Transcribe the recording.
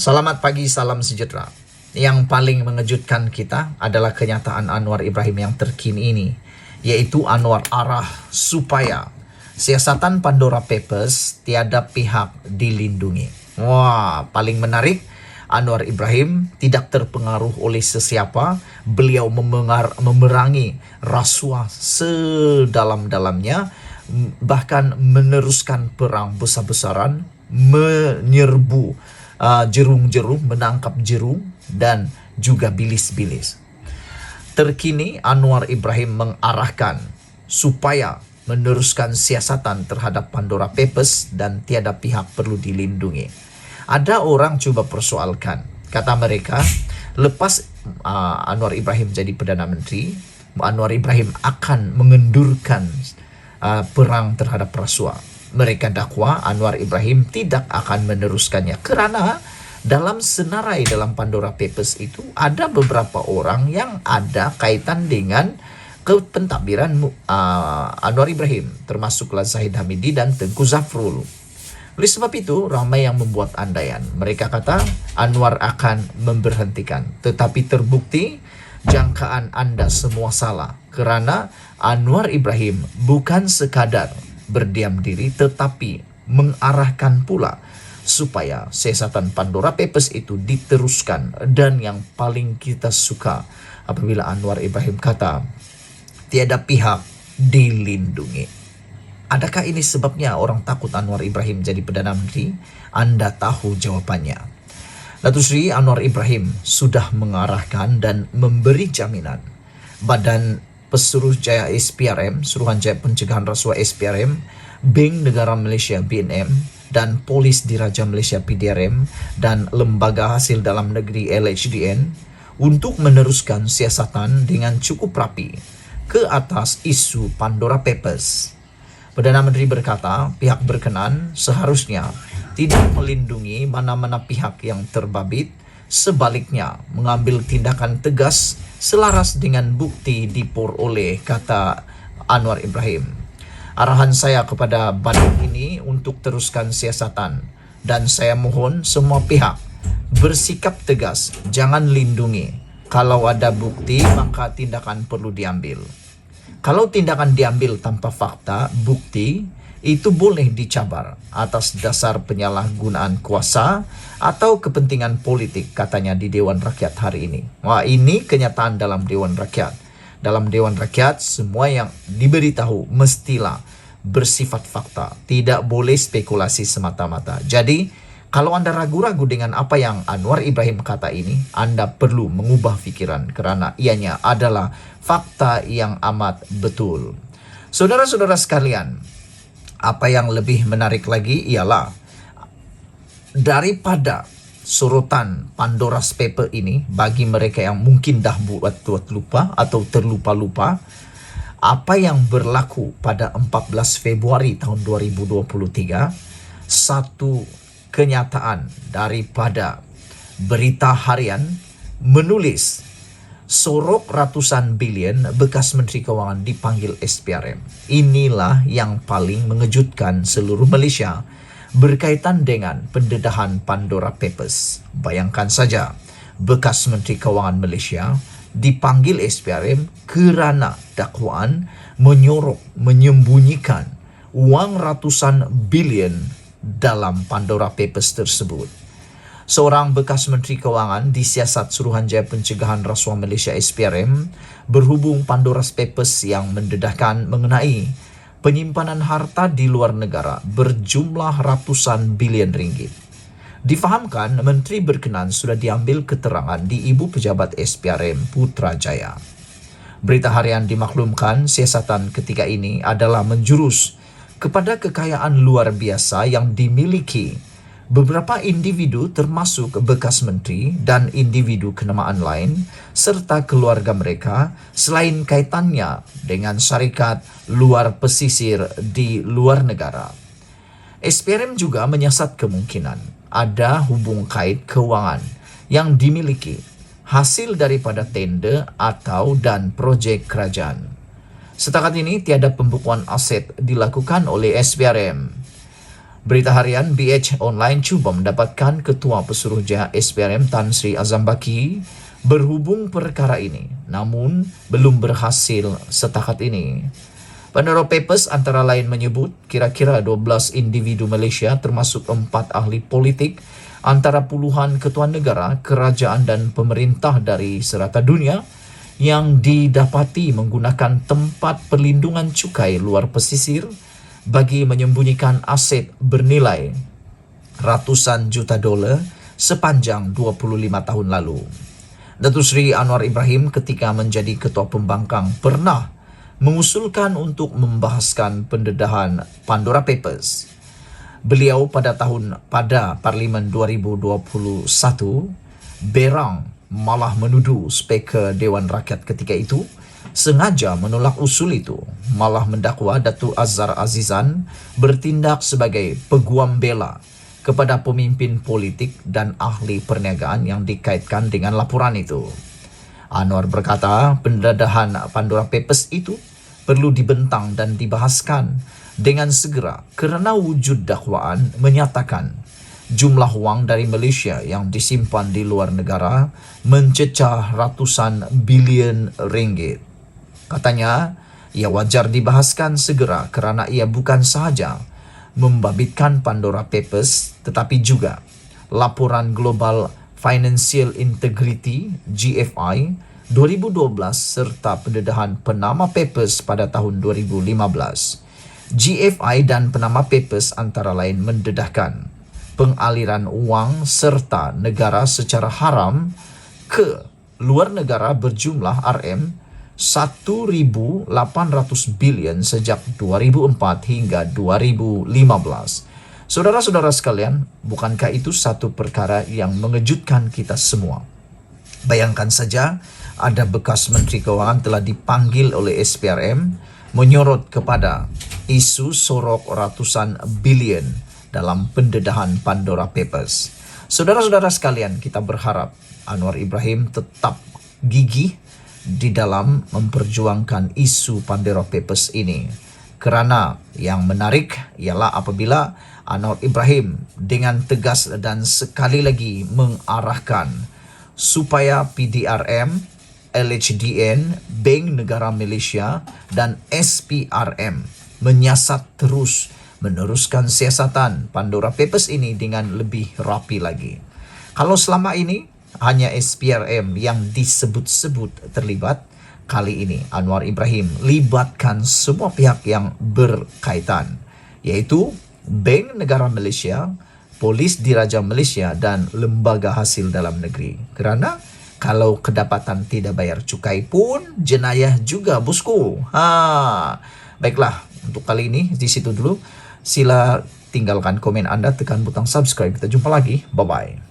Selamat pagi, salam sejahtera. Yang paling mengejutkan kita adalah kenyataan Anwar Ibrahim yang terkini ini, yaitu Anwar arah supaya siasatan Pandora Papers tiada pihak dilindungi. Wah, paling menarik, Anwar Ibrahim tidak terpengaruh oleh sesiapa. Beliau memerangi rasuah sedalam-dalamnya, bahkan meneruskan perang besar-besaran, menyerbu jerung-jerung, menangkap jerung dan juga bilis-bilis. Terkini Anwar Ibrahim mengarahkan supaya meneruskan siasatan terhadap Pandora Papers dan tiada pihak perlu dilindungi. Ada orang coba persoalkan, kata mereka, lepas Anwar Ibrahim jadi Perdana Menteri, Anwar Ibrahim akan mengendurkan perang terhadap rasuah. Mereka dakwa Anwar Ibrahim tidak akan meneruskannya kerana dalam senarai dalam Pandora Papers itu ada beberapa orang yang ada kaitan dengan kepentadbiran Anwar Ibrahim, termasuklah Zahid Hamidi dan Tengku Zafrul. Oleh sebab itu, ramai yang membuat andaian. Mereka kata Anwar akan memberhentikan. Tetapi terbukti jangkaan anda semua salah. Kerana Anwar Ibrahim bukan sekadar berdiam diri, tetapi mengarahkan pula supaya siasatan Pandora Papers itu diteruskan. Dan yang paling kita suka apabila Anwar Ibrahim kata tiada pihak dilindungi. Adakah ini sebabnya orang takut Anwar Ibrahim jadi Perdana Menteri? Anda tahu jawabannya. Datuk Seri Anwar Ibrahim sudah mengarahkan dan memberi jaminan Badan Pesuruhjaya SPRM, Suruhanjaya Pencegahan Rasuah SPRM, Bank Negara Malaysia BNM, dan Polis Diraja Malaysia PDRM, dan Lembaga Hasil Dalam Negeri LHDN untuk meneruskan siasatan dengan cukup rapi ke atas isu Pandora Papers. Perdana Menteri berkata pihak berkenan seharusnya tidak melindungi mana-mana pihak yang terbabit, sebaliknya mengambil tindakan tegas selaras dengan bukti diperoleh, kata Anwar Ibrahim. Arahan saya kepada badan ini untuk teruskan siasatan dan saya mohon semua pihak bersikap tegas, jangan lindungi. Kalau ada bukti maka tindakan perlu diambil. Kalau tindakan diambil tanpa fakta, bukti, itu boleh dicabar atas dasar penyalahgunaan kuasa atau kepentingan politik, katanya di Dewan Rakyat hari ini. Wah, ini kenyataan dalam Dewan Rakyat. Dalam Dewan Rakyat, semua yang diberitahu mestilah bersifat fakta. Tidak boleh spekulasi semata-mata. Jadi, kalau anda ragu-ragu dengan apa yang Anwar Ibrahim kata ini, anda perlu mengubah fikiran kerana ianya adalah fakta yang amat betul. Saudara-saudara sekalian, apa yang lebih menarik lagi ialah daripada sorotan Pandora's Paper ini, bagi mereka yang mungkin dah buat lupa atau terlupa-lupa, apa yang berlaku pada 14 Februari tahun 2023, satu kenyataan daripada berita harian menulis sorok ratusan bilion bekas Menteri Kewangan dipanggil SPRM. Inilah yang paling mengejutkan seluruh Malaysia berkaitan dengan pendedahan Pandora Papers. Bayangkan saja, bekas Menteri Kewangan Malaysia dipanggil SPRM kerana dakwaan menyembunyikan wang ratusan bilion dalam Pandora Papers tersebut. Seorang bekas Menteri Kewangan disiasat Suruhanjaya Pencegahan Rasuah Malaysia SPRM berhubung Pandora Papers yang mendedahkan mengenai penyimpanan harta di luar negara berjumlah ratusan bilion ringgit. Difahamkan Menteri berkenan sudah diambil keterangan di Ibu Pejabat SPRM Putrajaya. Berita harian dimaklumkan siasatan ketika ini adalah menjurus kepada kekayaan luar biasa yang dimiliki beberapa individu termasuk bekas menteri dan individu kenamaan lain serta keluarga mereka, selain kaitannya dengan syarikat luar pesisir di luar negara. SPRM juga menyiasat kemungkinan ada hubung kait kewangan yang dimiliki hasil daripada tender atau dan projek kerajaan. Setakat ini tiada pembukuan aset dilakukan oleh SPRM. Berita harian BH Online cuba mendapatkan Ketua Pesuruhjaya SPRM Tan Sri Azam Baki berhubung perkara ini, namun belum berhasil setakat ini. Pandora Papers antara lain menyebut kira-kira 12 individu Malaysia termasuk 4 ahli politik antara puluhan ketua negara, kerajaan dan pemerintah dari serata dunia yang didapati menggunakan tempat perlindungan cukai luar pesisir bagi menyembunyikan aset bernilai ratusan juta dolar sepanjang 25 tahun lalu. Datuk Seri Anwar Ibrahim ketika menjadi Ketua Pembangkang pernah mengusulkan untuk membahaskan pendedahan Pandora Papers. Beliau pada Parlimen 2021 berang malah menuduh Speaker Dewan Rakyat ketika itu sengaja menolak usul itu, malah mendakwa Datuk Azhar Azizan bertindak sebagai peguam bela kepada pemimpin politik dan ahli perniagaan yang dikaitkan dengan laporan itu. Anwar berkata pendedahan Pandora Papers itu perlu dibentang dan dibahaskan dengan segera kerana wujud dakwaan menyatakan jumlah wang dari Malaysia yang disimpan di luar negara mencecah ratusan bilion ringgit. Katanya, ia wajar dibahaskan segera kerana ia bukan sahaja membabitkan Pandora Papers tetapi juga laporan Global Financial Integrity GFI 2012 serta pendedahan Panama Papers pada tahun 2015. GFI dan Panama Papers antara lain mendedahkan pengaliran wang serta negara secara haram ke luar negara berjumlah RM1,800 bilion sejak 2004 hingga 2015. Saudara-saudara sekalian, bukankah itu satu perkara yang mengejutkan kita semua? Bayangkan saja, ada bekas Menteri Kewangan telah dipanggil oleh SPRM menyorot kepada isu sorok ratusan bilion dalam pendedahan Pandora Papers. Saudara-saudara sekalian, kita berharap Anwar Ibrahim tetap gigih di dalam memperjuangkan isu Pandora Papers ini. Kerana yang menarik ialah apabila Anwar Ibrahim dengan tegas dan sekali lagi mengarahkan supaya PDRM, LHDN, Bank Negara Malaysia dan SPRM menyiasat terus meneruskan siasatan Pandora Papers ini dengan lebih rapi lagi. Kalau selama ini hanya SPRM yang disebut-sebut terlibat, kali ini Anwar Ibrahim libatkan semua pihak yang berkaitan, iaitu Bank Negara Malaysia, Polis Diraja Malaysia dan Lembaga Hasil Dalam Negeri. Kerana kalau kedapatan tidak bayar cukai pun jenayah juga, bosku. Baiklah, untuk kali ini di situ dulu. Sila tinggalkan komen anda, tekan butang subscribe. Kita jumpa lagi. Bye-bye.